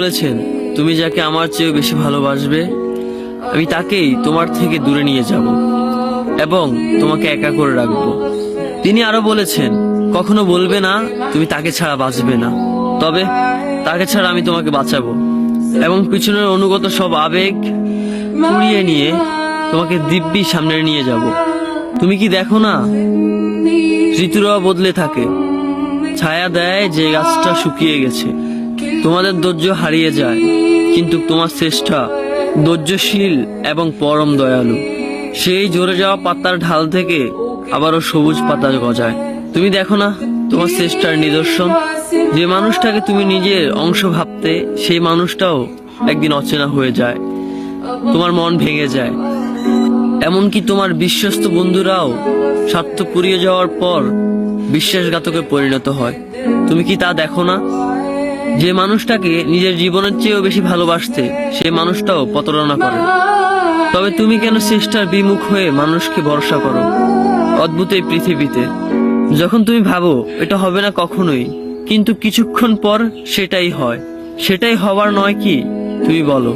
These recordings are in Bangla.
বলেছেন, তুমি যাকে আমার চেয়েও বেশি ভালোবাসবে আমি তাকেই তোমার থেকে দূরে নিয়ে যাব এবং তোমাকে একা করে রাখবো। তিনি আরো বলেছেন, কখনো বলবে না তুমি তাকে ছাড়া বাঁচবে না, তবে তাকে ছাড়া আমি তোমাকে বাঁচাবো এবং পিছনের অনুগত সব আবেগ কুড়িয়ে নিয়ে তোমাকে দিব্যি সামনে নিয়ে যাব। তুমি কি দেখো না, ঋতুরা বদলে থাকে, ছায়া দেয় যে গাছটা শুকিয়ে গেছে। তোমাদের ধৈর্য হারিয়ে যায়, কিন্তু তোমার চেষ্টা ধৈর্যশীল এবং পরম দয়ালু। সেই ঝরে যাওয়া পাতার ঢাল থেকে আবারও সবুজ পাতা গজায়। তুমি দেখো না তোমার চেষ্টার নিদর্শন? যে মানুষটাকে তুমি নিজের অংশ ভাবতে, সেই মানুষটাও একদিন অচেনা হয়ে যায়, তোমার মন ভেঙে যায়। এমনকি তোমার বিশ্বস্ত বন্ধুরাও স্বার্থ পুড়িয়ে যাওয়ার পর বিশ্বাসঘাতকে পরিণত হয়। তুমি কি তা দেখো না? যে মানুষটাকে নিজের জীবনের চেয়েও বেশি ভালোবাসতে, সেই মানুষটাও প্রতারণা করে। তবে তুমি কেন চেষ্টার বিমুখ হয়ে মানুষকে ভরসা করো? অদ্ভুত এই পৃথিবীতে, যখন তুমি ভাবো এটা হবে না কখনোই, কিন্তু কিছুক্ষণ পর সেটাই হয়। সেটাই হবার নয় কি? তুমি বলো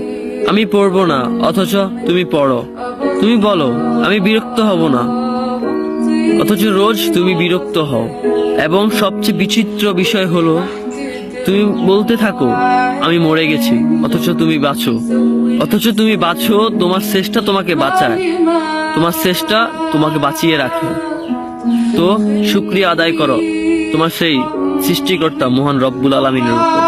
আমি পড়বো না, অথচ তুমি পড়ো। তুমি বলো আমি বিরক্ত হব না, অথচ রোজ তুমি বিরক্ত হও। এবং সবচেয়ে বিচিত্র বিষয় হলো, তুমি বলতে থাকো আমি মরে গেছি, অথচ তুমি বাঁচো। তোমার চেষ্টা তোমাকে বাঁচায়, তোমার চেষ্টা তোমাকে বাঁচিয়ে রাখে। তো শুকরিয়া আদায় করো তোমার সেই সৃষ্টিকর্তা মহান রব্বুল আলামিনের উপর।